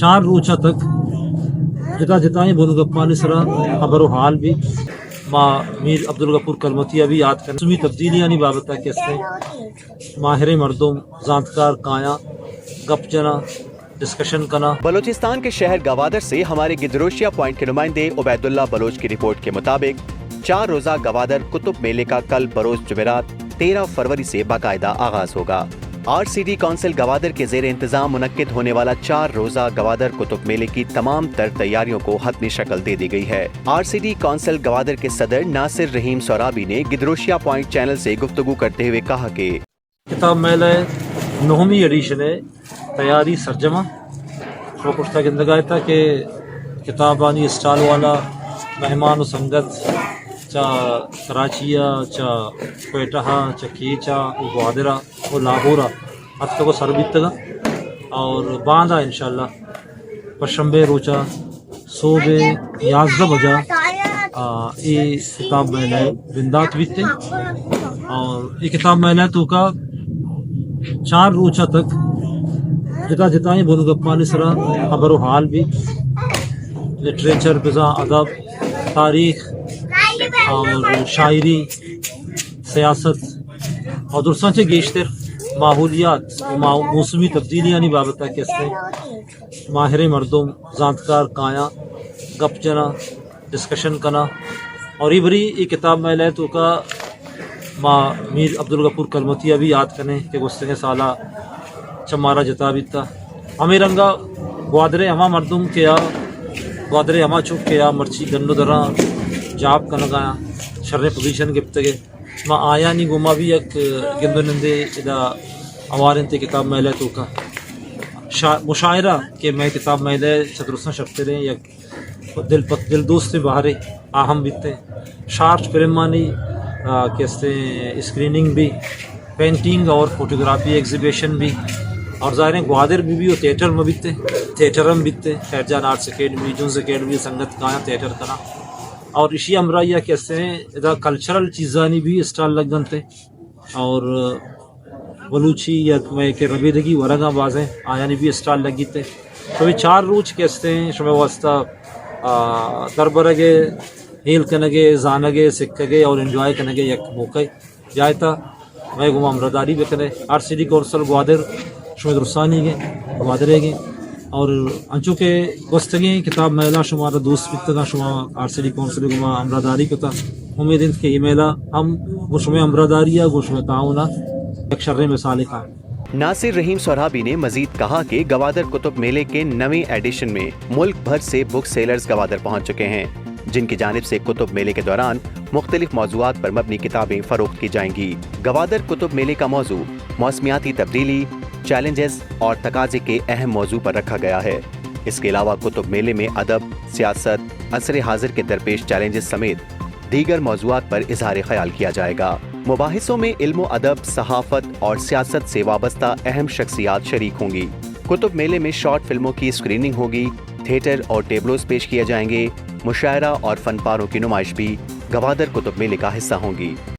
4 روچہ تک جگہ جتائیں بولو گپانی سرا خبر و حال بھی ماں میر عبدالغفور کلمتیہ بھی یاد کریں سمی تبدیلیاں نہیں بابتا کیسے ماہر مردم زانتکار کایا گپ جنا ڈسکشن کنا۔ بلوچستان کے شہر گوادر سے ہمارے گدروشیا پوائنٹ کے نمائندے عبید اللہ بلوچ کی رپورٹ کے مطابق 4 روزہ گوادر کتب میلے کا کل بروز جمعرات 13 فروری سے باقاعدہ آغاز ہوگا۔ R C D council Gwadar کے زیر انتظام منعقد ہونے والا 4 روزہ گوادر کتب میلے کی تمام تر تیاریوں کو حتمی شکل دے دی گئی ہے۔ R C D council Gwadar کے صدر ناصر رحیم سورابی نے گدروشیا پوائنٹ چینل سے گفتگو کرتے ہوئے کہا کہ کتاب میلہ 9ویں ایڈیشن ہے تیاری سرجمہ وہ پشتہ گندگاہ تھا کہ کتابانی اسٹال والا مہمان و سنگت چا کراچیا چا کوئٹہ چا کیچا و گوادرہ و لاہورہ حتی کو سربیتگا اور باندھا انشاءاللہ پشنبے روچا صبح 11 بجا یہ کتاب میلہ بندات بیتے اور یہ کتاب میلہ تو کا 4 روچہ تک جگہ جتائیں بولو گپانی سرا خبر و حال بھی لٹریچر فضا ادب تاریخ اور شاعری سیاست اور درسان سے گیشتر ماحولیات موسمی تبدیلیاں نہیں بابتا کیسے ماہر مردم زانتکار کایا گپ جنا ڈسکشن کنا اور یہ بری یہ کتاب میلہ تو کا ماں میر عبدالغفور کلمتیہ بھی یاد کریں کہ گستگے سالہ چمارا جتا بیتا ہمیں رنگا گوادرے ہما مردم کیا گوادرے ہما چک کیا مرچی گنو درا جاب کا نگایا شر پوزیشن گپتگے ما آیا نہیں گما بھی ایک گندو نندے ادا اوارن تے کتاب میلہ تو کا مشاعرہ کہ میں کتاب میلہ چترسن شفتے رہے یک دل دوست سے باہرے آہم بیتے شارٹ فلمانی کیسے اسکریننگ بھی پینٹنگ اور فوٹوگرافی ایگزیبیشن بھی اور ظاہر گوادر بھی اور تھیٹر میں بیتے تھیٹر میں بیتے خیر جان آرٹس اکیڈمی جونز اکیڈمی سنگت کایا تھیٹر کنا اور اسی امرائیہ کیسے ادا کلچرل چیزانی بھی اسٹال لگ گنتے اور بلوچی یا میں کہ ربیدگی ورگاں بازیں آیا بھی اسٹال لگی تے تو یہ 4 روچ کیسے شمع واسطہ دربرگے ہیل کنگے زانگے سکھگے اور انجوائے کنگے یک موقع جائے تھا میں گما امرداری بھی کرے آر سی ڈی کورسل گوادر شمع درسانی گے گوادرے گے اور انچو کے گستگیں کتاب میلہ شمارا دوست بتگا شما آر سی ڈی کونسل گما امرداری کتا امید ان کے یہ میلہ ہم وہ شمع امرداریہ وہ شمع تعاونہ ایک شرح مثال کا۔ ناصر رحیم سورابی نے مزید کہا کہ گوادر کتب میلے کے 9ویں ایڈیشن میں ملک بھر سے بک سیلرز گوادر پہنچ چکے ہیں جن کی جانب سے کتب میلے کے دوران مختلف موضوعات پر مبنی کتابیں فروخت کی جائیں گی۔ گوادر کتب میلے کا موضوع موسمیاتی تبدیلی، چیلنجز اور تقاضے کے اہم موضوع پر رکھا گیا ہے۔ اس کے علاوہ کتب میلے میں ادب، سیاست، عصر حاضر کے درپیش چیلنجز سمیت دیگر موضوعات پر اظہار خیال کیا جائے گا۔ مباحثوں میں علم و ادب، صحافت اور سیاست سے وابستہ اہم شخصیات شریک ہوں گی۔ کتب میلے میں شارٹ فلموں کی اسکریننگ ہوگی، تھیٹر اور ٹیبلوز پیش کیے جائیں گے، مشاعرہ اور فن پاروں کی نمائش بھی گوادر کتب میلے کا حصہ ہوں گی۔